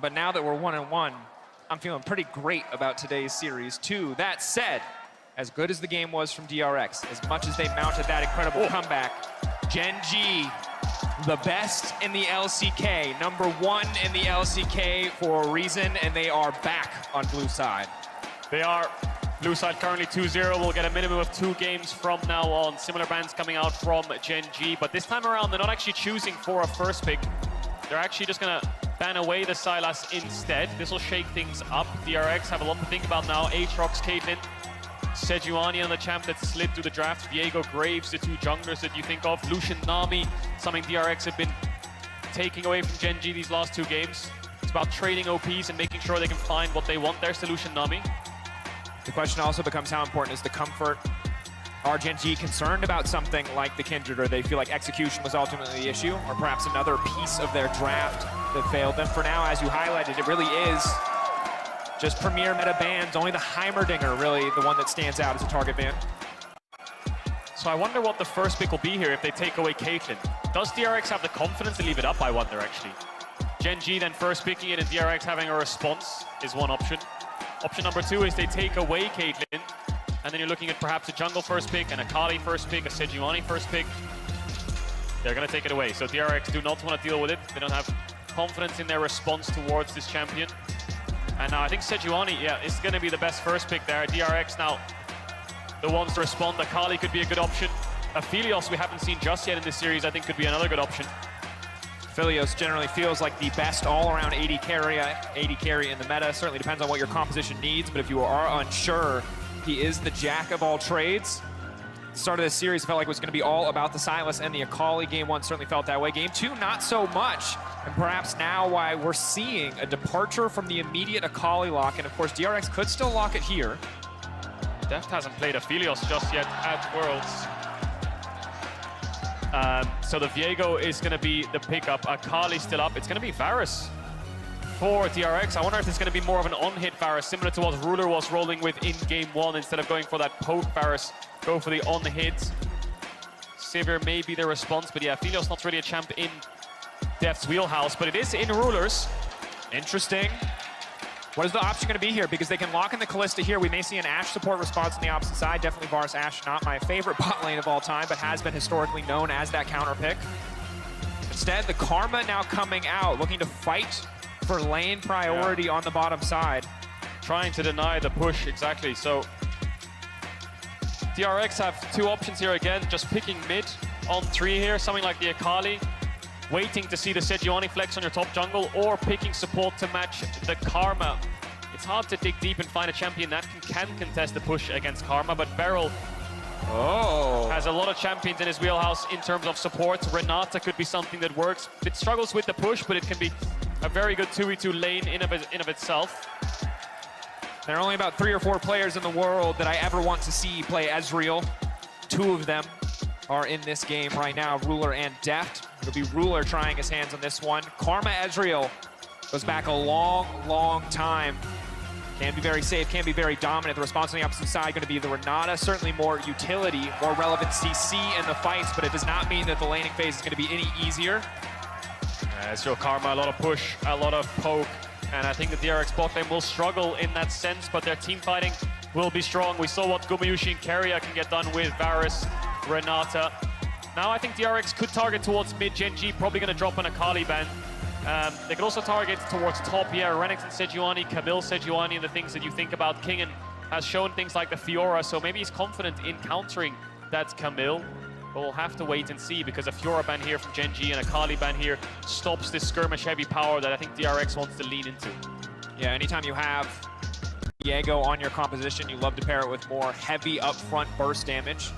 But now that we're 1-1, I'm feeling pretty great about today's series, too. That said, as good as the game was from DRX, as much as they mounted that incredible comeback, Gen G, the best in the LCK, number 1 in the LCK for a reason, and they are back on blue side. They are. Blue side currently 2-0. We'll get a minimum of 2 games from now on. Similar bans coming out from Gen G, but this time around, they're not actually choosing for a first pick. They're actually just gonna ban away the Sylas instead. This will shake things up. DRX have a lot to think about now. Aatrox, Caitlyn, Sejuani on the champ that slid through the draft. Viego, Graves, the 2 junglers that you think of. Lucian, Nami, something DRX have been taking away from Gen G these last 2 games. It's about trading OPs and making sure they can find what they want. There's the Lucian, Nami. The question also becomes how important is the comfort? Are Gen G concerned about something like the Kindred, or they feel like execution was ultimately the issue, or perhaps another piece of their draft that failed them? For now, as you highlighted, it really is just premier meta bans. Only the Heimerdinger really the one that stands out as a target ban. So I wonder what the first pick will be here if they take away Caitlyn. Does DRX have the confidence to leave it up, I wonder, actually? Gen G then first picking it and DRX having a response is one option. Option number 2 is they take away Caitlyn, and then you're looking at perhaps a jungle first pick, an Akali first pick, a Sejuani first pick. They're going to take it away. So DRX do not want to deal with it. They don't have confidence in their response towards this champion. And now I think Sejuani, is going to be the best first pick there. DRX now, the ones to respond. Akali could be a good option. Aphelios we haven't seen just yet in this series, I think could be another good option. Aphelios generally feels like the best all-around AD carry in the meta. Certainly depends on what your composition needs, but if you are unsure, he is the jack of all trades. The start of this series felt like it was going to be all about the Sylas and the Akali. Game 1 certainly felt that way. Game 2, not so much. And perhaps now why we're seeing a departure from the immediate Akali lock. And of course, DRX could still lock it here. Deft hasn't played Aphelios just yet at Worlds. So the Viego is going to be the pickup. Akali still up. It's going to be Varus for DRX. I wonder if it's going to be more of an on-hit Varus, similar to what Ruler was rolling with in Game 1. Instead of going for that poke Varus, go for the on-hit. Sivir may be the response, but yeah, Aphelios not really a champ in Deft's wheelhouse, but it is in Rulers. Interesting. What is the option going to be here? Because they can lock in the Kalista here. We may see an Ashe support response on the opposite side. Definitely Varus Ashe, not my favorite bot lane of all time, but has been historically known as that counter pick. Instead, the Karma now coming out, looking to fight for lane priority on the bottom side. Trying to deny the push, exactly. So DRX have 2 options here again, just picking mid on 3 here, something like the Akali, waiting to see the Sejuani flex on your top jungle, or picking support to match the Karma. It's hard to dig deep and find a champion that can contest the push against Karma, but Beryl has a lot of champions in his wheelhouse in terms of support. Renata could be something that works. It struggles with the push, but it can be a very good 2v2 lane in of itself. There are only about 3 or 4 players in the world that I ever want to see play Ezreal. 2 of them are in this game right now, Ruler and Deft. It'll be Ruler trying his hands on this one. Karma Ezreal goes back a long, long time. Can be very safe, can be very dominant. The response on the opposite side going to be the Renata. Certainly more utility, more relevant CC in the fights, but it does not mean that the laning phase is going to be any easier. Ezreal Karma, a lot of push, a lot of poke, and I think the DRX bot lane will struggle in that sense, but their team fighting will be strong. We saw what Gumayusi and Keria can get done with Varus, Renata. Now I think DRX could target towards mid. Gen G probably going to drop an Akali ban. They could also target towards top, Renekton Sejuani, Camille Sejuani, and the things that you think about. Kingen has shown things like the Fiora, so maybe he's confident in countering that Camille. But we'll have to wait and see, because a Fiora ban here from Gen G and a Akali ban here stops this skirmish-heavy power that I think DRX wants to lean into. Yeah, anytime you have Viego on your composition, you love to pair it with more heavy upfront burst damage.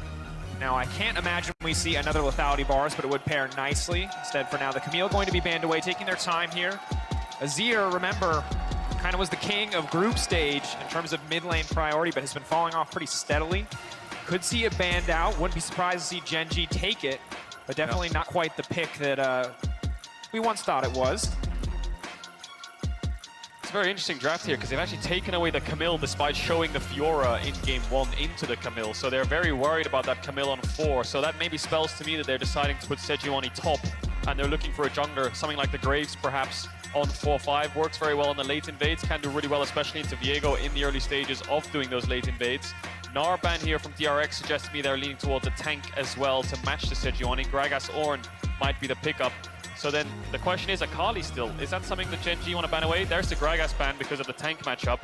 Now, I can't imagine we see another lethality bars, but it would pair nicely. Instead, for now, the Camille going to be banned away, taking their time here. Azir, remember, kind of was the king of group stage in terms of mid lane priority, but has been falling off pretty steadily. Could see it banned out. Wouldn't be surprised to see Gen G take it, but definitely not quite the pick that we once thought it was. It's a very interesting draft here, because they've actually taken away the Camille despite showing the Fiora in Game 1 into the Camille. So they're very worried about that Camille on 4. So that maybe spells to me that they're deciding to put Sejuani top, and they're looking for a jungler, something like the Graves perhaps, on 4-5. Works very well on the late invades. Can do really well, especially into Viego in the early stages of doing those late invades. Narban here from DRX suggests to me they're leaning towards a tank as well to match the Sejuani. Gragas Ornn might be the pickup. So then the question is, Akali still. Is that something that Gen G want to ban away? There's the Gragas ban because of the tank matchup.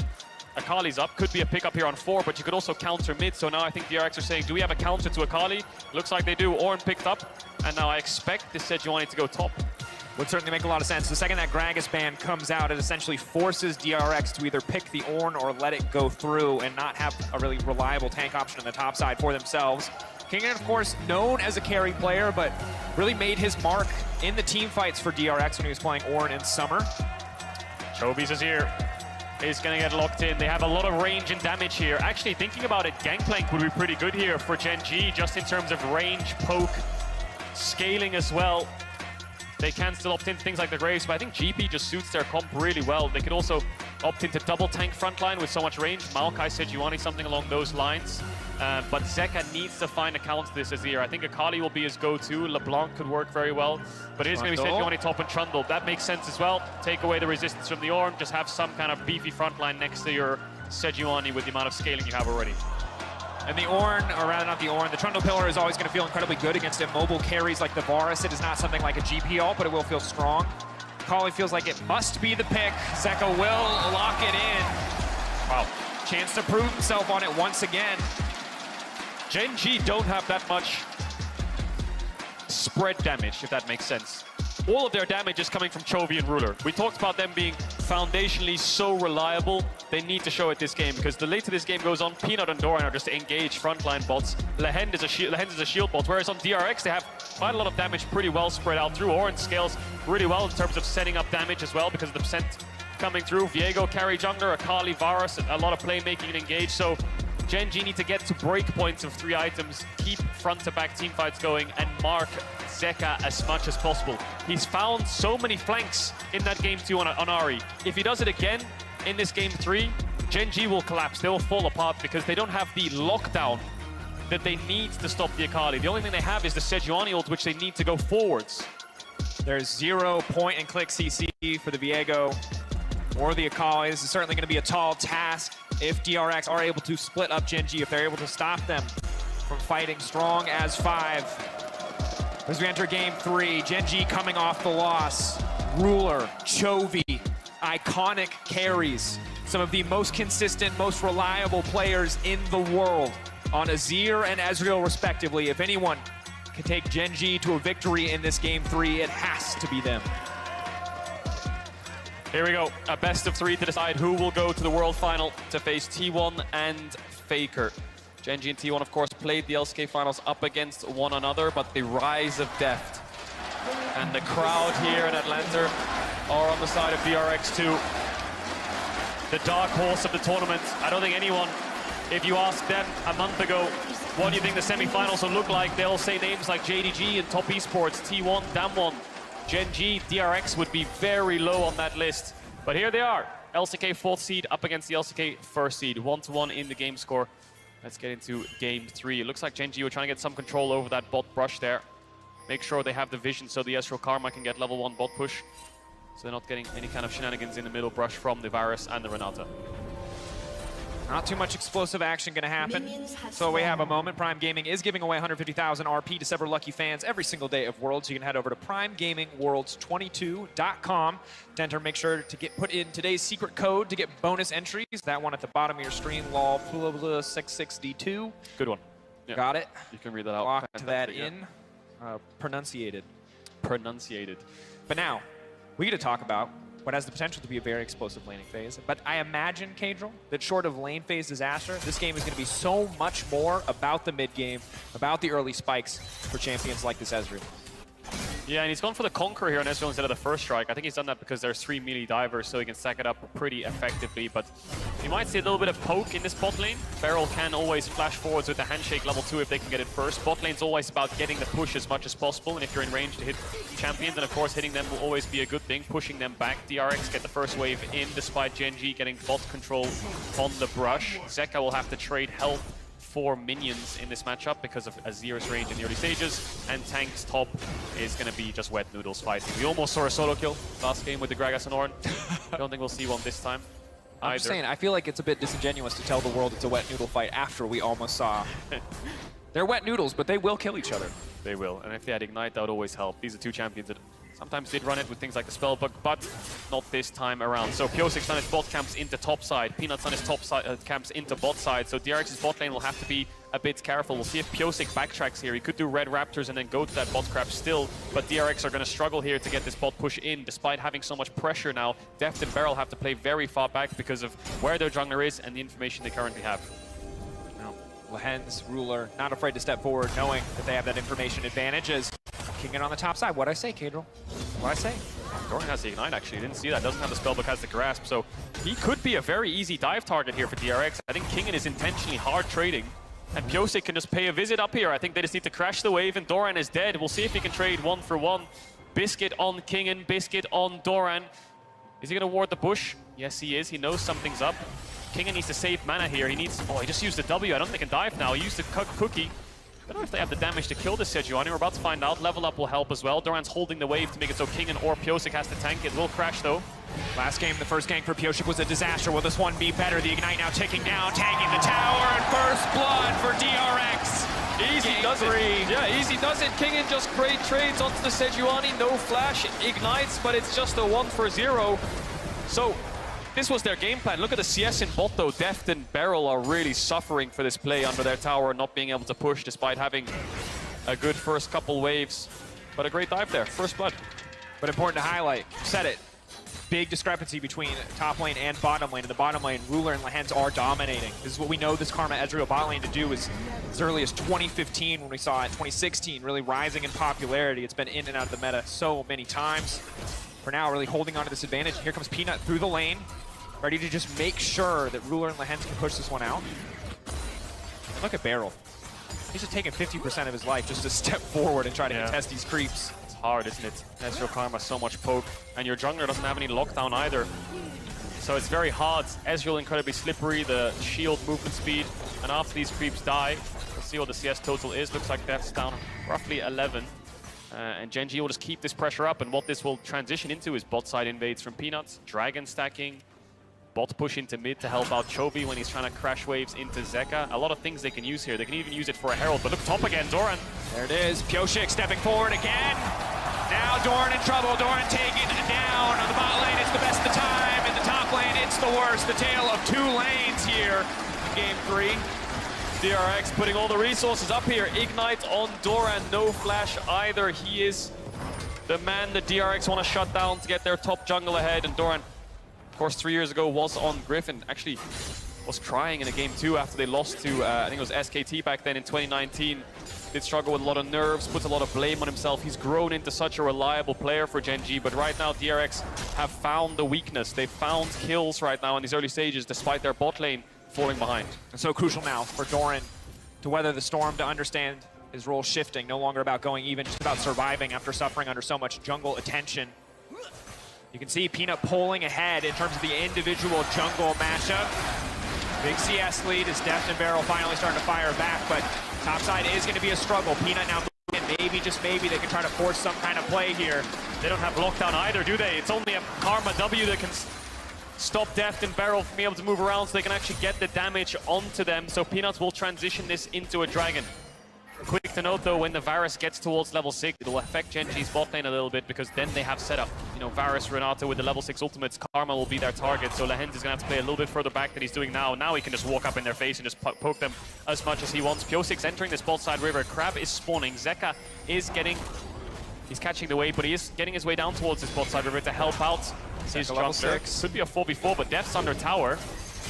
Akali's up, could be a pickup here on 4, but you could also counter mid. So now I think DRX are saying, do we have a counter to Akali? Looks like they do. Ornn picked up, and now I expect this Sejuani to go top. Would certainly make a lot of sense. The second that Gragas ban comes out, it essentially forces DRX to either pick the Ornn or let it go through and not have a really reliable tank option on the top side for themselves. Kingen, of course, known as a carry player, but really made his mark in the team fights for DRX when he was playing Ornn in summer. Chobies is here. He's going to get locked in. They have a lot of range and damage here. Actually, thinking about it, Gangplank would be pretty good here for Gen G, just in terms of range, poke, scaling as well. They can still opt into things like the Graves, but I think GP just suits their comp really well. They could also opt into double tank frontline with so much range. Maokai, Sejuani, something along those lines. But Zeka needs to find a counter to this Azir. I think Akali will be his go-to. LeBlanc could work very well. But it is going to be Sejuani top and Trundle. That makes sense as well. Take away the resistance from the Ornn. Just have some kind of beefy frontline next to your Sejuani with the amount of scaling you have already. And the Ornn, or rather not the Ornn, the Trundle Pillar is always going to feel incredibly good against immobile carries like the Varus. It is not something like a GP ult, but it will feel strong. Akali feels like it must be the pick. Zeka will lock it in. Wow, chance to prove himself on it once again. Gen G don't have that much spread damage, if that makes sense. All of their damage is coming from Chovy and Ruler. We talked about them being foundationally so reliable. They need to show it this game, because the later this game goes on, Peanut and Doran are just engaged frontline bots. Lehend is a shield bot, whereas on DRX they have quite a lot of damage pretty well spread out through. Ornn scales really well in terms of setting up damage as well, because of the percent coming through. Viego carry jungler, Akali, Varus, a lot of playmaking and engage. So Gen G need to get to break points of 3 items, keep front-to-back teamfights going, and mark Zeka as much as possible. He's found so many flanks in that game 2 on Ahri. If he does it again in this game 3, Gen G will collapse. They will fall apart because they don't have the lockdown that they need to stop the Akali. The only thing they have is the Sejuani ult, which they need to go forwards. There's 0 point-and-click CC for the Viego or the Akali. This is certainly going to be a tall task if DRX are able to split up Gen G, if they're able to stop them from fighting strong as 5. As we enter game 3, Gen G coming off the loss. Ruler, Chovy, iconic carries. Some of the most consistent, most reliable players in the world on Azir and Ezreal respectively. If anyone can take Gen G to a victory in this game 3, it has to be them. Here we go, a best of 3 to decide who will go to the World Final to face T1 and Faker. Gen G and T1, of course, played the LCK Finals up against one another, but the rise of Deft and the crowd here in Atlanta are on the side of DRX2. The dark horse of the tournament. I don't think anyone, if you ask them a month ago, what do you think the semi-finals will look like, they'll say names like JDG and Top Esports, T1, Damwon. Gen G, DRX would be very low on that list. But here they are. LCK 4th seed up against the LCK 1st seed. 1-1 in the game score. Let's get into game 3. It looks like Gen G were trying to get some control over that bot brush there. Make sure they have the vision so the Ezreal Karma can get level 1 bot push. So they're not getting any kind of shenanigans in the middle brush from the Varus and the Renata. Not too much explosive action going to happen. So we have a moment. Prime Gaming is giving away 150,000 RP to several lucky fans every single day of Worlds. You can head over to primegamingworlds22.com to enter. Make sure to put in today's secret code to get bonus entries. That one at the bottom of your screen, LOL66D2. Good one. Yeah. Got it. You can read that out. Locked that in. Pronunciated. But now, we get to talk about what has the potential to be a very explosive laning phase. But I imagine, Kadril, that short of lane phase disaster, this game is going to be so much more about the mid game, about the early spikes for champions like this Ezreal. Yeah, and he's gone for the Conqueror here on Ezreal instead of the first strike. I think he's done that because there's 3 melee divers, so he can stack it up pretty effectively. But you might see a little bit of poke in this bot lane. Beryl can always flash forwards with the handshake level 2 if they can get it first. Bot lane's always about getting the push as much as possible, and if you're in range to hit champions, then of course hitting them will always be a good thing, pushing them back. DRX get the first wave in despite Gen G getting bot control on the brush. Zeka will have to trade health 4 minions in this matchup because of Azir's range in the early stages, and Tank's top is going to be just wet noodles fighting. We almost saw a solo kill last game with the Gragas and Ornn. I don't think we'll see one this time. I'm just saying, I feel like it's a bit disingenuous to tell the world it's a wet noodle fight after we almost saw. They're wet noodles, but they will kill each other. They will, and if they had Ignite, that would always help. These are two champions that sometimes did run it with things like the Spellbook, but not this time around. So Pyosic's done his bot camps into top side, Peanut's done his top side camps into bot side, so DRX's bot lane will have to be a bit careful. We'll see if Pyosic backtracks here. He could do Red Raptors and then go to that bot scrap still, but DRX are going to struggle here to get this bot push in, despite having so much pressure now. Deft and Beryl have to play very far back because of where their jungler is and the information they currently have. Lehen's Ruler not afraid to step forward, knowing that they have that information advantage as Kingen on the top side. What'd I say, Cadril? What'd I say? Doran has the Ignite, actually. Didn't see that. Doesn't have the Spellbook, has the Grasp. So he could be a very easy dive target here for DRX. I think Kingen is intentionally hard trading, and Pyosic can just pay a visit up here. I think they just need to crash the wave, and Doran is dead. We'll see if he can trade 1-for-1. Biscuit on Kingen, Biscuit on Doran. Is he going to ward the bush? Yes, he is. He knows something's up. Kingen needs to save mana here. He needs... Oh, he just used the W. I don't think he can dive now. He used the cookie. I don't know if they have the damage to kill this Sejuani. We're about to find out. Level up will help as well. Doran's holding the wave to make it so Kingen or Pyosic has to tank. It will crash, though. Last game, the first gank for Pyosic was a disaster. Will this one be better? The Ignite now ticking down, tagging the tower, and first blood for DRX. Easy does it. Yeah, easy does it. Kingen just great trades onto the Sejuani. No flash, ignites, but it's just a 1-for-0. So this was their game plan. Look at the CS in bot though. Deft and Beryl are really suffering for this play under their tower, not being able to push despite having a good first couple waves. But a great dive there, first blood. But important to highlight, said it, big discrepancy between top lane and bottom lane. In the bottom lane, Ruler and Lehen's are dominating. This is what we know this Karma Ezreal bot lane to do is as early as 2015 when we saw it, 2016, really rising in popularity. It's been in and out of the meta so many times. For now, really holding on to this advantage. Here comes Peanut through the lane, ready to just make sure that Ruler and Lehens can push this one out. And look at Beryl. He's just taking 50% of his life just to step forward and try to contest these creeps. It's hard, isn't it? Ezreal Karma, so much poke, and your jungler doesn't have any lockdown either. So it's very hard. Ezreal incredibly slippery, the shield movement speed, and after these creeps die, we'll see what the CS total is. Looks like Death's down roughly 11. And Gen G will just keep this pressure up, and what this will transition into is bot side invades from Peanuts, dragon stacking, bot push into mid to help out Chovy when he's trying to crash waves into Zeka. A lot of things they can use here. They can even use it for a Herald, but look top again, Doran. There it is, Pyosik stepping forward again. Now Doran in trouble, Doran taken down. On the bot lane, it's the best of the time. In the top lane, it's the worst. The tale of two lanes here in game 3. DRX putting all the resources up here. Ignite on Doran, no flash either. He is the man that DRX want to shut down to get their top jungle ahead. And Doran, of course, 3 years ago was on Griffin. Actually was trying in a game 2 after they lost to, I think it was SKT back then in 2019. Did struggle with a lot of nerves, puts a lot of blame on himself. He's grown into such a reliable player for Gen G, but right now DRX have found the weakness. They've found kills right now in these early stages despite their bot lane falling behind. And so crucial now for Doran to weather the storm, to understand his role shifting, no longer about going even, just about surviving after suffering under so much jungle attention. You can see Peanut pulling ahead in terms of the individual jungle matchup. Big CS lead as Deft and Beryl finally starting to fire back, but topside is going to be a struggle. Peanut now moving in, maybe, just maybe, they can try to force some kind of play here. They don't have lockdown either, do they? It's only a Karma W that can stop Deft and Beryl from being able to move around so they can actually get the damage onto them. So Peanuts will transition this into a dragon. Quick to note though, when the Varus gets towards level 6, it'll affect Gen G's bot lane a little bit because then they have setup. You know, Varus, Renato with the level 6 ultimates, Karma will be their target. So Lehens is going to have to play a little bit further back than he's doing now. Now he can just walk up in their face and just poke them as much as he wants. Pyosik's entering this bot side river. Crab is spawning. Zeka is getting... He's catching the wave, but he is getting his way down towards this bot side river to help out his level jungler. 6. Could be a 4v4, but Deft's under tower.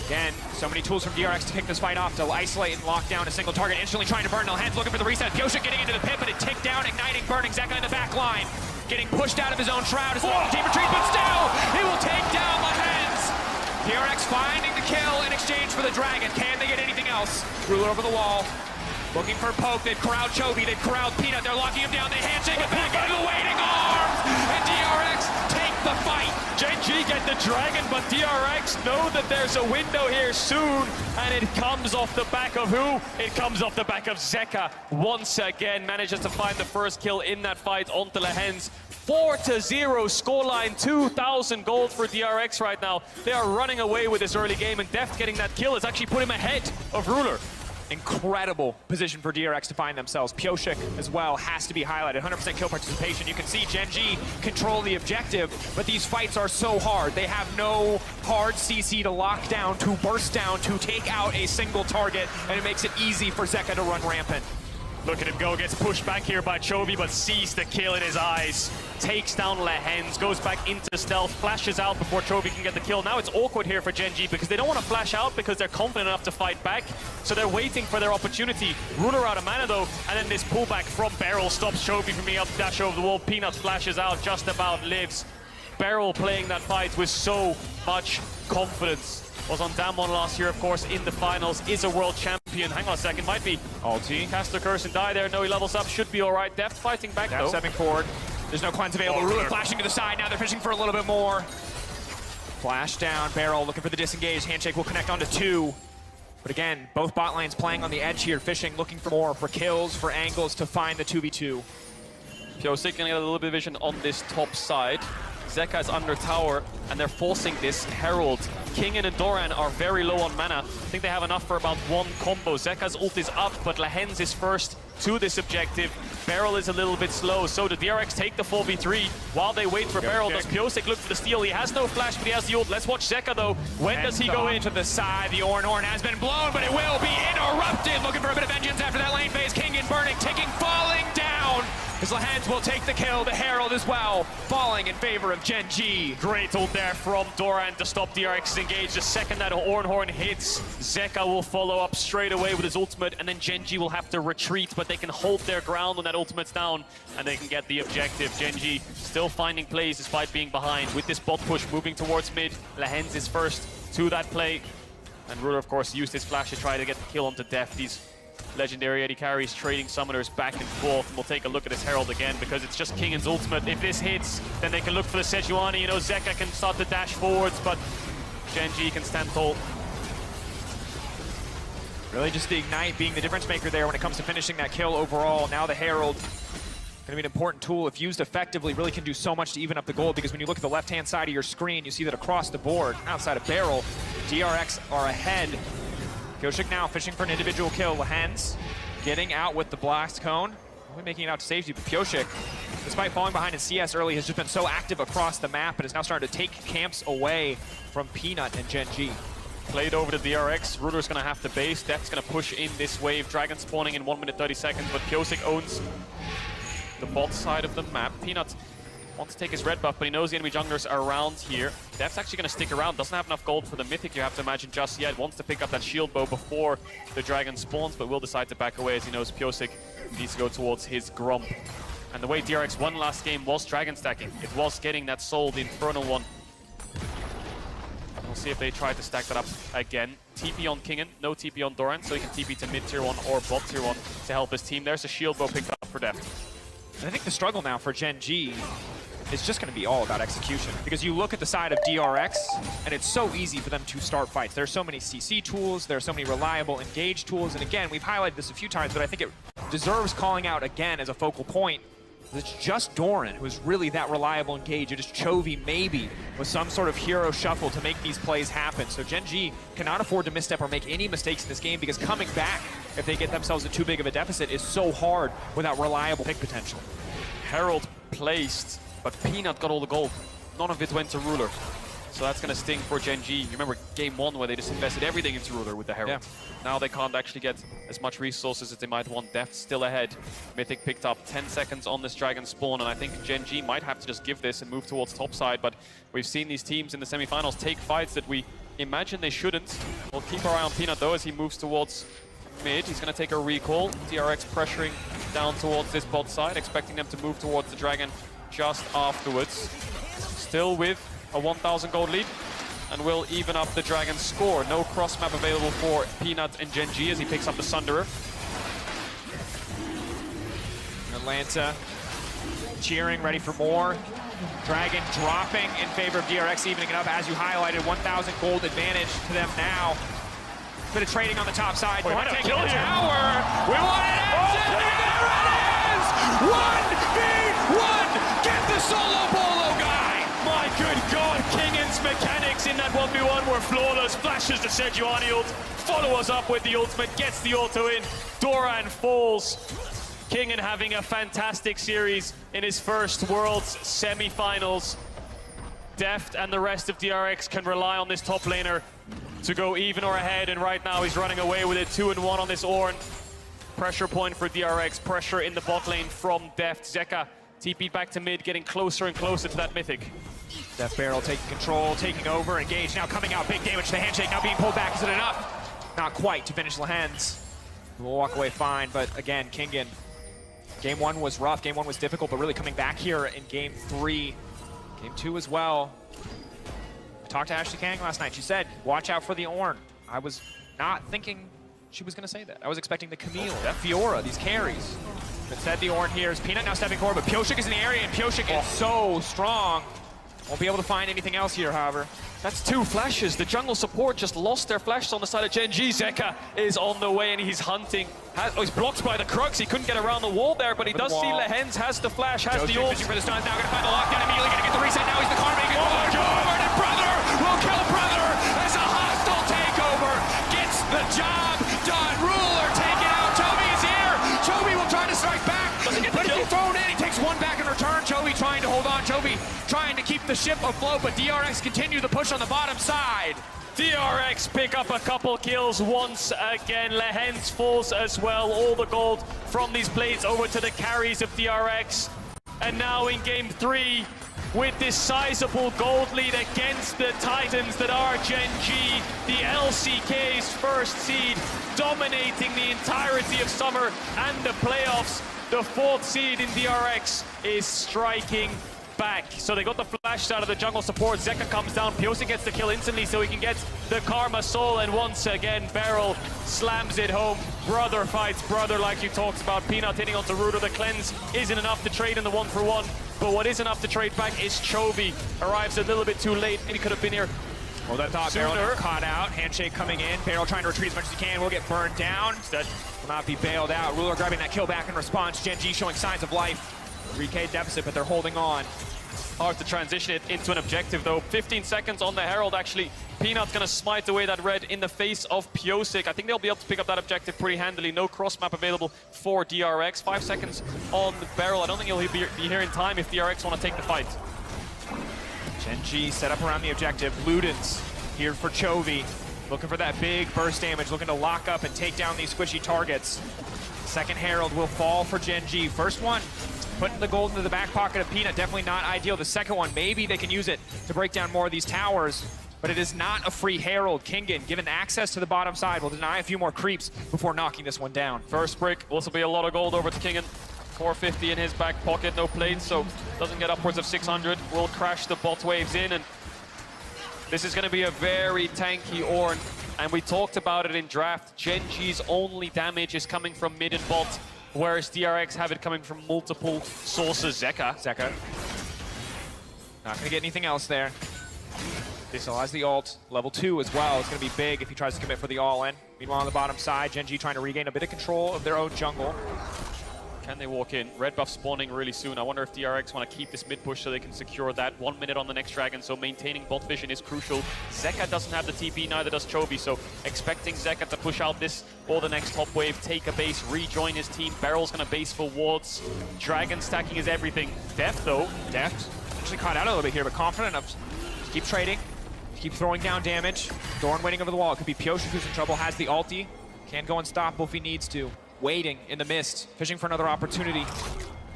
Again, so many tools from DRX to kick this fight off, to isolate and lock down a single target, instantly trying to burn. Lehens looking for the reset. Pyosik getting into the pit, but it ticked down, igniting, burning. Zeka in the back line, getting pushed out of his own shroud as the team retreats, but still, he will take down Lehens. DRX finding the kill in exchange for the dragon. Can they get anything else? Ruler over the wall, looking for poke. They've corralled Chovy, they've corralled Peanut. They're locking him down. They handshake it back into the waiting arms, and DRX take the fight. Gen G get the dragon, but DRX know that there's a window here soon, and it comes off the back of who? It comes off the back of Zeka. Once again, manages to find the first kill in that fight onto Lehens. 4-0 scoreline, 2,000 gold for DRX right now. They are running away with this early game, and Deft getting that kill has actually put him ahead of Ruler. Incredible position for DRX to find themselves. Pioshik as well has to be highlighted. 100% kill participation. You can see Gen G control the objective, but these fights are so hard. They have no hard CC to lock down, to burst down, to take out a single target, and it makes it easy for Zeka to run rampant. Look at him go, gets pushed back here by Chovy, but sees the kill in his eyes. Takes down Lehens, goes back into stealth, flashes out before Chovy can get the kill. Now it's awkward here for Gen G because they don't want to flash out because they're confident enough to fight back. So they're waiting for their opportunity. Ruler out of mana though, and then this pullback from Beryl stops Chovy from being able to dash over the wall. Peanut flashes out, just about lives. Beryl playing that fight with so much confidence. Was on Damwon last year, of course, in the finals, is a world champion. Hang on a second, might be Ulti. cast the curse and die there. No, he levels up, should be all right. Deft fighting back though. Stepping forward. There's no cleanse available. Ruler flashing to the side. Now they're fishing for a little bit more. Flash down. Beryl looking for the disengage. Handshake will connect onto 2. But again, both bot lanes playing on the edge here, fishing, looking for more, for kills, for angles to find the 2v2. Pioshik gonna get a little bit of vision on this top side. Zeka is under tower, and they're forcing this. Herald, Kingen and Doran are very low on mana. I think they have enough for about one combo. Zeka's ult is up, but Lehens is first to this objective. Beryl is a little bit slow, so the DRX take the 4v3 while they wait for Beryl. Does Pioshik look for the steal? He has no flash, but he has the ult. Let's watch Zeka though. When does he go in? To the side, the Orn Horn has been blown, but it will be interrupted. Looking for a bit of vengeance after that lane phase. Kingen burning, ticking, falling down. As Lehens will take the kill, the Herald as well, falling in favor of Gen G. Great ult there from Doran to stop DRX's engage. The second that Ornhorn hits, Zeka will follow up straight away with his ultimate, and then Gen G will have to retreat, but they can hold their ground when that ultimate's down, and they can get the objective. Gen G still finding plays despite being behind. With this bot push moving towards mid, Lehens is first to that play, and Ruler, of course, used his flash to try to get the kill onto Deft. These legendary AD carries trading summoners back and forth, and we'll take a look at this Herald again because it's just Kingen's ultimate. If this hits, then they can look for the Sejuani. You know, Zeka can start to dash forwards, but Gen G can stand tall. Really just the Ignite being the difference maker there when it comes to finishing that kill overall. Now the Herald going to be an important tool. If used effectively, really can do so much to even up the gold, because when you look at the left-hand side of your screen, you see that across the board, outside of Beryl, DRX are ahead. Pioshik now fishing for an individual kill. Lehens getting out with the blast cone. Only making it out to safety, but Pioshik, despite falling behind in CS early, has just been so active across the map and is now starting to take camps away from Peanut and Gen G. Played over to DRX. Ruler's going to have to base. Deft's going to push in this wave. Dragon spawning in 1 minute 30 seconds, but Pioshik owns the bot side of the map. Peanut wants to take his red buff, but he knows the enemy junglers are around here. Deft's actually going to stick around. Doesn't have enough gold for the mythic, you have to imagine, just yet. Wants to pick up that shield bow before the dragon spawns, but will decide to back away as he knows Pioshik needs to go towards his Grump. And the way DRX won last game was dragon stacking. It was getting that soul, the Infernal one. We'll see if they try to stack that up again. TP on Kingen, no TP on Doran, so he can TP to mid tier 1 or bot tier 1 to help his team. There's a shield bow picked up for Deft. And I think the struggle now for Gen G is just going to be all about execution, because you look at the side of DRX and it's so easy for them to start fights. There are so many CC tools, there are so many reliable engage tools, and again, we've highlighted this a few times, but I think it deserves calling out again as a focal point. It's just Doran who is really that reliable engage. It is Chovy maybe with some sort of hero shuffle to make these plays happen. So Gen G cannot afford to misstep or make any mistakes in this game, because coming back, if they get themselves in too big of a deficit, is so hard without reliable pick potential. Herald placed, but Peanut got all the gold. None of it went to Ruler. So that's going to sting for Gen G. You remember game 1 where they just invested everything into Ruler with the Herald. Yeah. Now they can't actually get as much resources as they might want. Deft still ahead. Mythic picked up 10 seconds on this dragon spawn, and I think Gen G might have to just give this and move towards topside, but we've seen these teams in the semifinals take fights that we imagine they shouldn't. We'll keep our eye on Peanut though as he moves towards mid. He's going to take a recall. DRX pressuring down towards this bot side, expecting them to move towards the dragon just afterwards. Still with a 1,000 gold lead, and will even up the dragon score. No cross map available for Peanut and Gen G as he picks up the Sunderer. Atlanta cheering, ready for more. Dragon dropping in favor of DRX, evening it up, as you highlighted. 1,000 gold advantage to them now. Bit of trading on the top side. Wait, Taking kill the here. tower. We want it. There it is! 1v1! Get the solo bolo guy! My good God, Kingan's mechanics in that 1v1 were flawless. Flashes the Sejuani ult, follow us up with the ultimate, gets the auto in. Doran falls. Kingan having a fantastic series in his first Worlds semi-finals. Deft and the rest of DRX can rely on this top laner to go even or ahead, and right now he's running away with it. 2-1 on this Ornn. Pressure point for DRX, pressure in the bot lane from Deft. Zeka TP'd back to mid, getting closer and closer to that mythic. Deft Barrel taking control, taking over, engaged, now coming out, big damage to the handshake, now being pulled back. Is it enough? Not quite to finish Lehens. We'll walk away fine, but again, Kingan. Game 1 was rough, game 1 was difficult, but really coming back here in game 3. Game 2 as well. I talked to Ashley Kang last night. She said, watch out for the Ornn. I was not thinking she was going to say that. I was expecting the Camille, that Fiora, these carries. Instead, the Ornn here is Peanut now stepping forward, but Pyosik is in the area, and Pyosik is so strong. Won't be able to find anything else here, however. That's 2 flashes. The jungle support just lost their flashes on the side of Gen G. Zeka is on the way and he's hunting. He's blocked by the Crux. He couldn't get around the wall there, but he does see Lehens, has the flash, has the ult. For the stuns now, gonna find the lockdown, immediately gonna get the reset. Now he's the karma. Oh my God! And brother will kill brother as a hostile takeover gets the job done. Ruler taken out. Toby is here. Toby will try to strike back, but he's thrown in. He takes one back in return. Toby trying to hold on. Toby trying to keep the ship afloat, but DRX continue the push on the bottom side. DRX pick up a couple kills once again. Lehens falls as well. All the gold from these blades over to the carries of DRX. And now in game 3, with this sizable gold lead against the Titans that are Gen G, the LCK's first seed, dominating the entirety of summer and the playoffs. The 4th seed in DRX is striking back. So they got the flash out of the jungle support. Zeka comes down. Pyosik gets the kill instantly so he can get the Karma Soul. And once again, Beryl slams it home. Brother fights brother like you talked about. Peanut hitting onto Ruder. The cleanse isn't enough to trade in the 1-for-1. But what is enough to trade back is Chovy. Arrives a little bit too late. He could have been here. Well, that thought Beryl caught out. Handshake coming in. Beryl trying to retreat as much as he can. Will get burned down. Instead, will not be bailed out. Ruler grabbing that kill back in response. Gen G showing signs of life. 3K deficit, but they're holding on. Hard to transition it into an objective, though. 15 seconds on the Herald, actually. Peanut's gonna smite away that red in the face of Pyosik. I think they'll be able to pick up that objective pretty handily. No cross map available for DRX. 5 seconds on the Beryl. I don't think he'll be here in time if DRX want to take the fight. Gen G set up around the objective. Ludens here for Chovy. Looking for that big burst damage. Looking to lock up and take down these squishy targets. Second Herald will fall for Gen G. First one, putting the gold into the back pocket of Peanut. Definitely not ideal. The second one, maybe they can use it to break down more of these towers. But it is not a free Herald. Kingan, given access to the bottom side, will deny a few more creeps before knocking this one down. First brick, also be a lot of gold over to Kingan. 450 in his back pocket, no plates, so doesn't get upwards of 600. Will crash the bot waves in, and this is going to be a very tanky Ornn. And we talked about it in draft. Gen G's only damage is coming from mid and bot, whereas DRX have it coming from multiple sources. Zeka. Not going to get anything else there. Still has the ult. Level 2 as well. It's going to be big if he tries to commit for the all-in. Meanwhile, on the bottom side, Gen G trying to regain a bit of control of their own jungle. Can they walk in? Red buff spawning really soon. I wonder if DRX want to keep this mid push so they can secure that. 1 minute on the next dragon, so maintaining bot vision is crucial. Zeka doesn't have the TP, neither does Chovy, so expecting Zeka to push out this or the next top wave, take a base, rejoin his team. Beryl's going to base for wards. Dragon stacking is everything. Deft, though. Deft actually caught out a little bit here, but confident enough to keep trading, keep throwing down damage. Dorn waiting over the wall. It could be Pyosik who's in trouble, has the ulti. Can go unstoppable if he needs to. Waiting in the mist, fishing for another opportunity.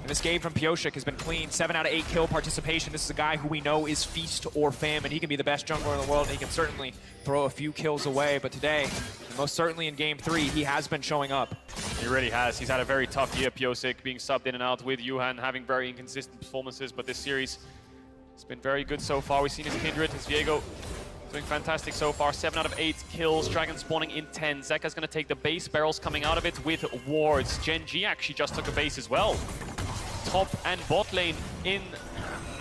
And this game from Pyosik has been clean. 7 out of 8 kill participation. This is a guy who we know is feast or famine. He can be the best jungler in the world, and he can certainly throw a few kills away. But today, and most certainly in game 3, he has been showing up. He really has. He's had a very tough year, Pyosik, being subbed in and out with Yuhan, having very inconsistent performances. But this series, it's been very good so far. We've seen his Kindred, his Viego, doing fantastic so far. 7 out of 8 kills. Dragon spawning in 10. Zeka's going to take the base. Beryl's coming out of it with wards. Gen G actually just took a base as well. Top and bot lane in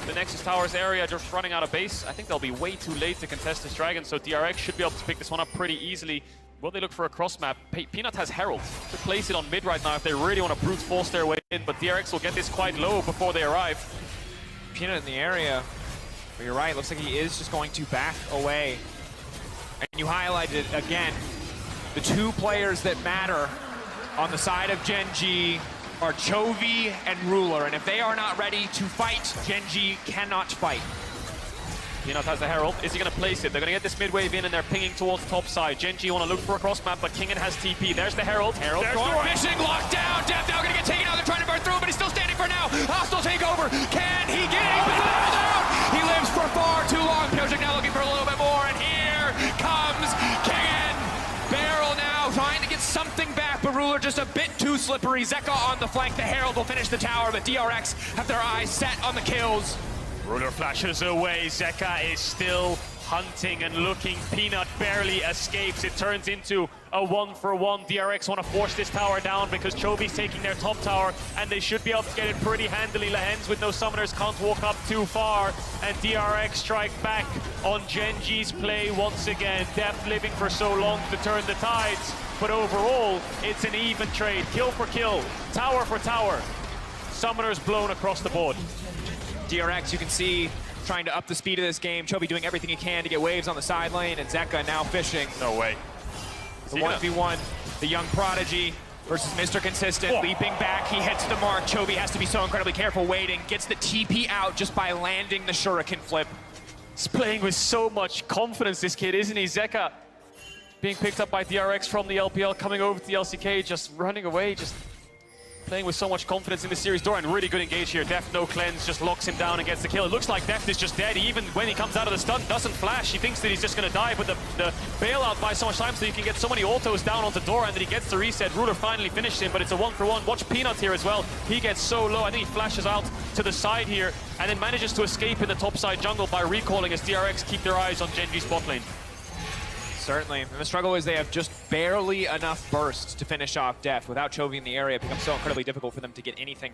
the Nexus Towers area, just running out of base. I think they'll be way too late to contest this Dragon, so DRX should be able to pick this one up pretty easily. Will they look for a cross map? Peanut has Herald to place it on mid right now if they really want to brute force their way in, but DRX will get this quite low before they arrive. Peanut in the area, but you're right, looks like he is just going to back away. And you highlighted it again. The two players that matter on the side of Gen G are Chovy and Ruler, and if they are not ready to fight, Gen G cannot fight. Peanut has the Herald. Is he going to place it? They're going to get this mid wave in and they're pinging towards top side. Gen G want to look for a cross map, but Kingen has TP. There's the Herald. Herald going fishing, locked down. Death now going to get taken out. They're trying to burn through him, but he's still standing for now. Hostile takeover. Can he get it? Down. He lives for far too long. Pyojik now looking for a little bit more, and here comes Kingen. Barrel now trying to get something back, but Ruler just a bit too slippery. Zeka on the flank. The Herald will finish the tower, but DRX have their eyes set on the kills. Ruler flashes away. Zeka is still hunting and looking. Peanut barely escapes. It turns into a 1-for-1. DRX want to force this tower down because Chovy's taking their top tower, and they should be able to get it pretty handily. Lehens with no summoners can't walk up too far, and DRX strike back on Gen G's play once again. Deft living for so long to turn the tides, but overall, it's an even trade. Kill for kill, tower for tower. Summoners blown across the board. DRX, you can see, trying to up the speed of this game. Chovy doing everything he can to get waves on the side lane, and Zeka now fishing. No way. The 1v1, the young prodigy versus Mr. Consistent, leaping back, he hits the mark. Chovy has to be so incredibly careful waiting, gets the TP out just by landing the shuriken flip. He's playing with so much confidence, this kid, isn't he? Zeka being picked up by DRX from the LPL, coming over to the LCK, just running away, just playing with so much confidence in this series. Doran, really good engage here. Deft, no cleanse, just locks him down and gets the kill. It looks like Deft is just dead. Even when he comes out of the stun, doesn't flash. He thinks that he's just going to die, but the bailout buys so much time so you can get so many autos down onto Doran that he gets the reset. Ruler finally finished him, but it's a 1-for-1. Watch Peanut here as well. He gets so low. I think he flashes out to the side here and then manages to escape in the top side jungle by recalling as DRX keep their eyes on Gen G's bot lane. Certainly. And the struggle is they have just barely enough bursts to finish off Deft. Without Chovy in the area, it becomes so incredibly difficult for them to get anything.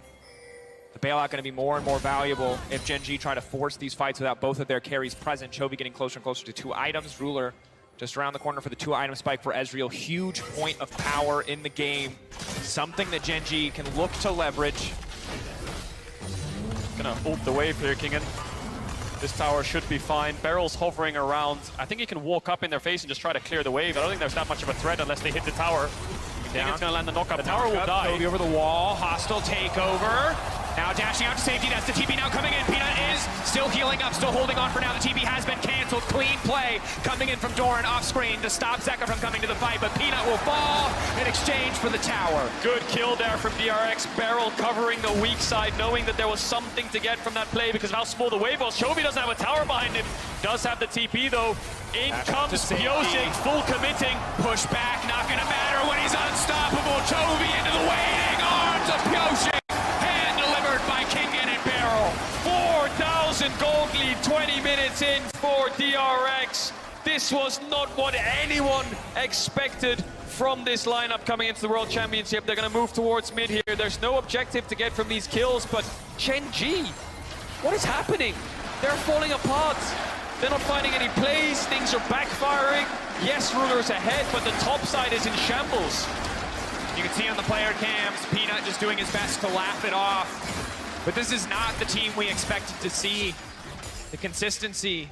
The bailout going to be more and more valuable if Gen G try to force these fights without both of their carries present. Chovy getting closer and closer to 2 items. Ruler just around the corner for the 2-item spike for Ezreal. Huge point of power in the game. Something that Gen G can look to leverage. Gonna ult the wave here, Kingen. This tower should be fine. Barrel's hovering around. I think he can walk up in their face and just try to clear the wave. I don't think there's that much of a threat unless they hit the tower. Kingen's gonna land the knockup. The tower will die. Chovy over the wall. Hostile takeover. Now dashing out to safety. That's the TP now coming in. Peanut is still healing up, still holding on for now. The TP has been canceled. Clean play coming in from Doran off screen to stop Zeka from coming to the fight, but Peanut will fall in exchange for the tower. Good kill there from DRX. Barrel covering the weak side, knowing that there was something to get from that play because of how small the wave was. Chovy doesn't have a tower behind him. Does have the TP though. In comes Pyojik, full committing. Push back, not gonna matter when he's unstoppable. Chovy into the waiting arms of Pyojik. By Kingen and Barrel. 4,000 gold lead, 20 minutes in for DRX. This was not what anyone expected from this lineup coming into the World Championship. They're going to move towards mid here. There's no objective to get from these kills, but Gen G, what is happening? They're falling apart. They're not finding any plays. Things are backfiring. Yes, Ruler's ahead, but the top side is in shambles. You can see on the player cams, Peanut just doing his best to laugh it off. But this is not the team we expected to see. The consistency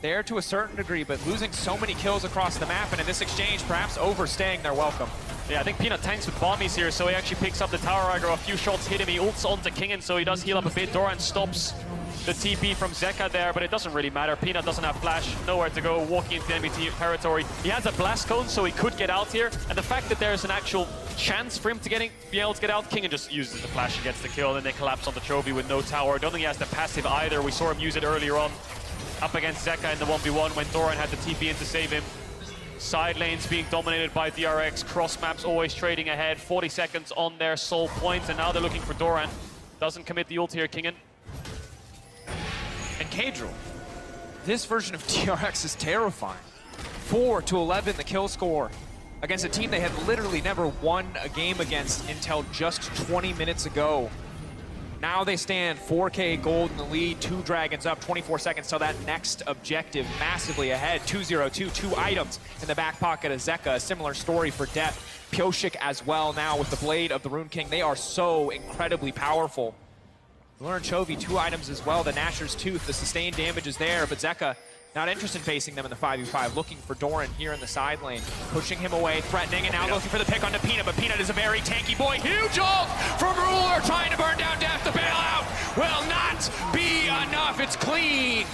there to a certain degree, but losing so many kills across the map, and in this exchange, perhaps overstaying their welcome. Yeah, I think Peanut tanks with bombies here, so he actually picks up the tower aggro. A few shots hit him, he ults onto Kingen, so he does heal up a bit. Doran stops the TP from Zeka there, but it doesn't really matter. Peanut doesn't have flash, nowhere to go, walking into enemy territory. He has a blast cone, so he could get out here, and the fact that there's an actual chance for him to be able to get out, Kingen just uses the flash and gets the kill, and they collapse on the Chovy with no tower. I don't think he has the passive either. We saw him use it earlier on up against Zeka in the 1v1 when Doran had the TP in to save him. Side lanes being dominated by DRX, cross maps always trading ahead, 40 seconds on their soul points, and now they're looking for Doran. Doesn't commit the ult here, Kingen. And Kadril, this version of DRX is terrifying. 4-11 the kill score against a team they had literally never won a game against until just 20 minutes ago. Now they stand 4K gold in the lead, 2 dragons up, 24 seconds till that next objective, massively ahead. 2-0-2, 2 items in the back pocket of Zeka. A similar story for Death. Pyosik as well now with the Blade of the Rune King. They are so incredibly powerful. Lauren Chovy, 2 items as well. The Gnasher's Tooth, the sustained damage is there, but Zeka not interested in facing them in the 5v5, looking for Doran here in the side lane, pushing him away, threatening, and now looking for the pick onto Peanut, but Peanut is a very tanky boy. Huge ult from Ruler, trying to burn down Death. The bailout will not be enough. It's clean.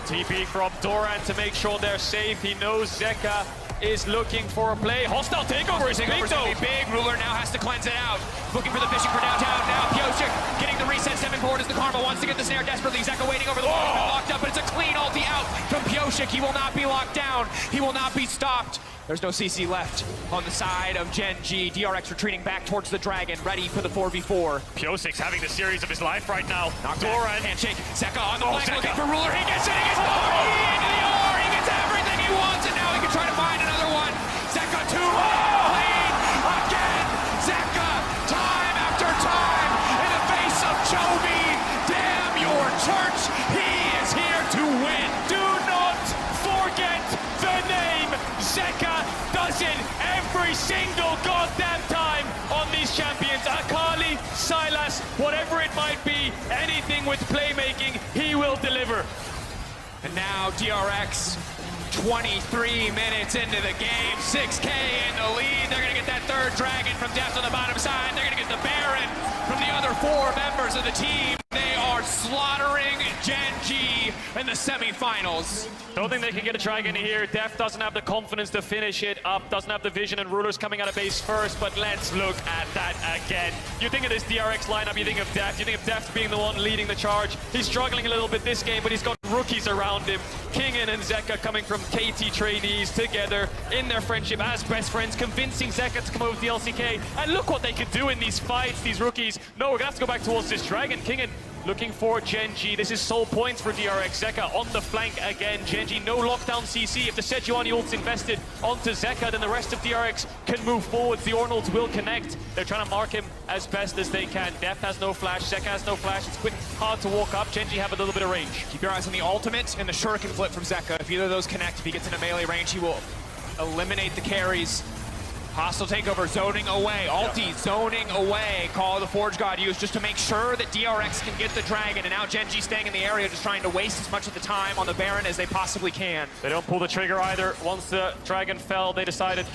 TP from Doran to make sure they're safe. He knows Zeka is looking for a play. Hostile takeover is big though. Big. Ruler now has to cleanse it out. Looking for the fishing for downtown. Now Pyosik getting the reset, stepping forward as the Karma wants to get the snare desperately. Zeka waiting over the wall, locked up, but it's a clean ulti out from Pyosik. He will not be locked down. He will not be stopped. There's no CC left on the side of Gen G. DRX retreating back towards the Dragon, ready for the 4v4. Pyosik's having the series of his life right now. Doran, handshake. Zeka on the flank, looking for Ruler. He gets it, he gets the into the R. He gets everything he wants, and now he can try to find another one. Zeka 2 clean again. Zeka, time after time, in the face of Chovy. Damn your church. He is here to win. Do not forget the name. Zeka does it every single goddamn time on these champions. Akali, Sylas, whatever it might be, anything with playmaking, he will deliver. And now DRX, 23 minutes into the game, 6K in the lead. They're gonna get that 3rd dragon from Death on the bottom side. They're gonna get the Baron from the other 4 members of the team. They are slaughtering Gen G in the semifinals. Don't think they can get a dragon here. Def doesn't have the confidence to finish it up, doesn't have the vision, and Ruler's coming out of base first, but let's look at that again. You think of this DRX lineup, you think of Def, you think of Def being the one leading the charge. He's struggling a little bit this game, but he's got rookies around him. Kingen and Zeka coming from KT trainees together in their friendship as best friends, convincing Zeka to come over to the LCK. And look what they can do in these fights, these rookies. No, we're gonna have to go back towards this dragon. Kingen looking for Gen G. This is sole points for DRX. Zeka on the flank again. Gen G, no lockdown CC. If the Sejuani ult's invested onto Zeka, then the rest of DRX can move forwards. The Ornolds will connect. They're trying to mark him as best as they can. Def has no flash. Zeka has no flash. It's quick, hard to walk up. Gen G have a little bit of range. Keep your eyes on the ultimate and the shuriken flip from Zeka. If either of those connect, if he gets into melee range, he will eliminate the carries. Hostile takeover, zoning away. Ulti, zoning away. Call of the Forge God used just to make sure that DRX can get the dragon. And now Gen G staying in the area, just trying to waste as much of the time on the Baron as they possibly can. They don't pull the trigger either. Once the dragon fell, they decided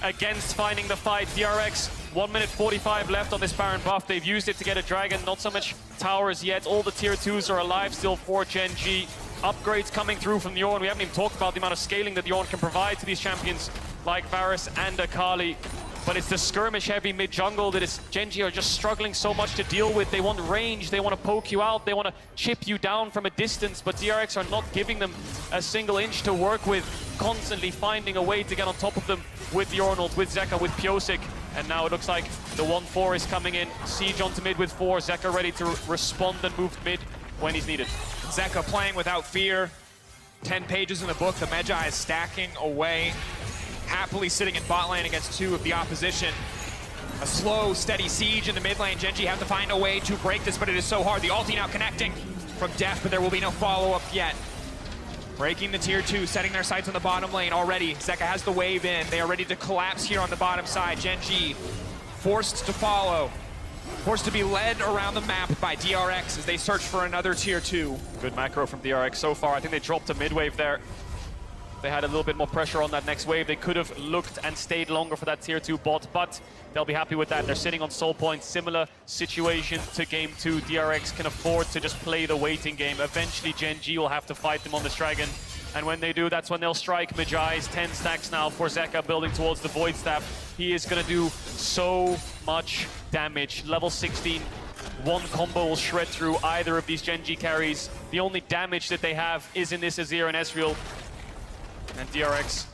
against finding the fight. DRX, 1 minute 45 left on this Baron buff. They've used it to get a dragon. Not so much towers yet. All the tier 2s are alive still for Gen G. Upgrades coming through from the Ornn. We haven't even talked about the amount of scaling that the Ornn can provide to these champions like Varus and Akali. But it's the skirmish-heavy mid-jungle that is Gen G are just struggling so much to deal with. They want range, they want to poke you out, they want to chip you down from a distance, but DRX are not giving them a single inch to work with, constantly finding a way to get on top of them with the Ornolds, with Zeka, with Pyosik. And now it looks like the 1-4 is coming in. Siege onto mid with 4. Zeka ready to respond and move mid when he's needed. Zeka playing without fear. 10 pages in the book, the Magi is stacking away. Happily sitting in bot lane against 2 of the opposition. A slow, steady siege in the mid lane. Gen G have to find a way to break this, but it is so hard. The ulti now connecting from Def, but there will be no follow-up yet. Breaking the tier 2, setting their sights on the bottom lane already. Zeka has the wave in. They are ready to collapse here on the bottom side. Gen G forced to follow. Forced to be led around the map by DRX as they search for another tier 2. Good macro from DRX so far. I think they dropped a mid-wave there. They had a little bit more pressure on that next wave. They could have looked and stayed longer for that tier 2 bot, but they'll be happy with that. They're sitting on soul points. Similar situation to game 2. DRX can afford to just play the waiting game. Eventually Gen G will have to fight them on this dragon. And when they do, that's when they'll strike. Magi's 10 stacks now for Zeka building towards the Void Staff. He is going to do so much damage. Level 16, one combo will shred through either of these Gen G carries. The only damage that they have is in this Azir and Ezreal. And DRX,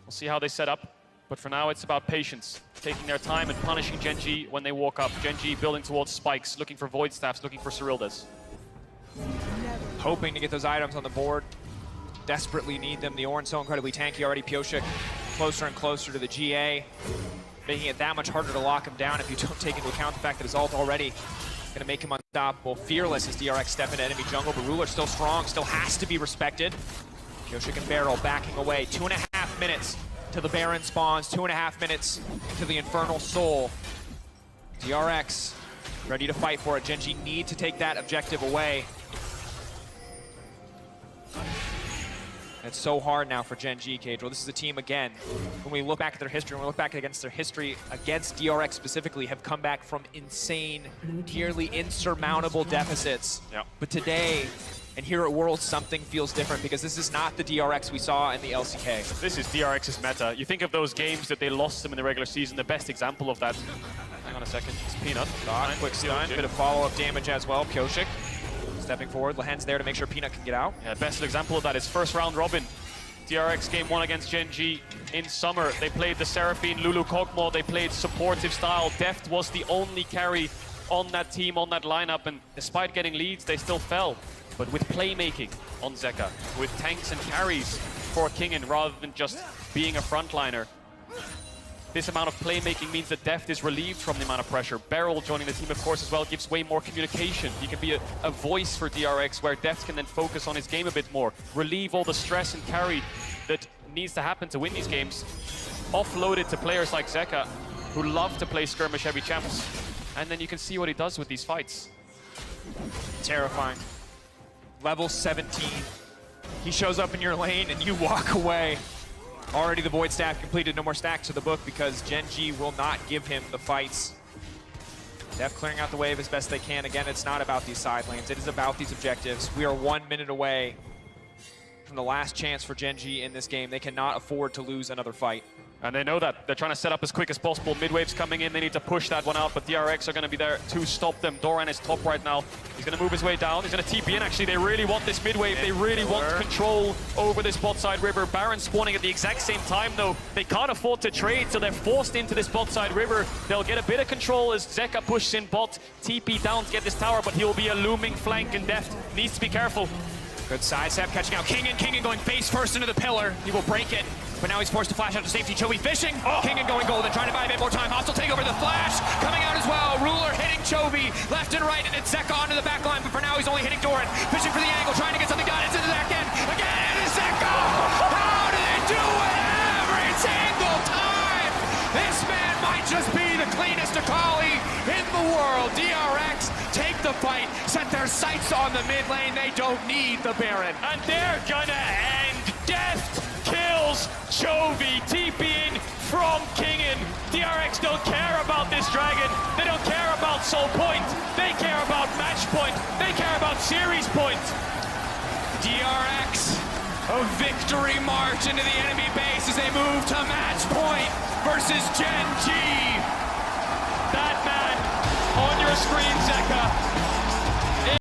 we'll see how they set up. But for now, it's about patience. Taking their time and punishing Gen G when they walk up. Gen G building towards spikes, looking for Void Staffs, looking for Cyrildas. Hoping to get those items on the board. Desperately need them. The Ornn so incredibly tanky already. Pyosik closer and closer to the GA. Making it that much harder to lock him down if you don't take into account the fact that his ult already Gonna make him unstoppable. Fearless as DRX step into enemy jungle, but Ruler still strong, still has to be respected. Kyoshik and Barrel backing away. 2.5 minutes till the Baron spawns, 2.5 minutes to the Infernal Soul. DRX ready to fight for it. Gen G need to take that objective away. It's so hard now for Gen G, Cadril. This is a team, again, when we look back at their history, when we look back against their history, against DRX specifically, have come back from insane, nearly insurmountable deficits. Yep. But today, and here at Worlds, something feels different because this is not the DRX we saw in the LCK. This is DRX's meta. You think of those games that they lost them in the regular season, the best example of that. Hang on a second, it's Peanut. Quick stun, bit of follow-up damage as well. Kyoshik stepping forward, Lahen's there to make sure Peanut can get out. Yeah, best example of that is first round robin. DRX game 1 against Gen G in summer. They played the Seraphine, Lulu Kog'Maw, they played supportive style. Deft was the only carry on that team, on that lineup, and despite getting leads, they still fell. But with playmaking on Zeka, with tanks and carries for Kingen rather than just being a frontliner, this amount of playmaking means that Deft is relieved from the amount of pressure. Beryl joining the team, of course, as well, gives way more communication. He can be a voice for DRX, where Deft can then focus on his game a bit more, relieve all the stress and carry that needs to happen to win these games, offload it to players like Zeka, who love to play skirmish-heavy champs. And then you can see what he does with these fights. Terrifying. Level 17. He shows up in your lane and you walk away. Already the Void Staff completed, no more stacks to the book because Gen G will not give him the fights. Deft clearing out the wave as best they can. Again, it's not about these side lanes, it is about these objectives. We are 1 minute away from the last chance for Gen G in this game. They cannot afford to lose another fight. And they know that. They're trying to set up as quick as possible. Mid-wave's coming in, they need to push that one out, but DRX are going to be there to stop them. Doran is top right now. He's going to move his way down. He's going to TP in, actually. They really want this mid-wave. They really want control over this bot side river. Baron spawning at the exact same time, though. They can't afford to trade, so they're forced into this bot side river. They'll get a bit of control as Zeka pushes in bot. TP down to get this tower, but he'll be a looming flank, and Deft needs to be careful. Good sidestep, catching out Kingen going face first into the pillar. He will break it, but now he's forced to flash out to safety. Chovy fishing. Kingen going golden, trying to buy a bit more time. Hostile take over the flash, coming out as well. Ruler hitting Chovy left and right, and it's Zeka onto the back line, but for now he's only hitting Doran. Fishing for the angle, trying to get something done. It's into the back end. Again, it is Zeka! How do they do it every single time? This man might just be the cleanest Akali in the world. DRX take the fight, set their sights on the mid lane. They don't need the Baron. And they're gonna end. Deft kills Chovy, TPing from Kingen. DRX don't care about this dragon. They don't care about soul point. They care about match point. They care about series point. DRX, a victory march into the enemy base as they move to match point versus Gen G. That man on your screen, Zeka,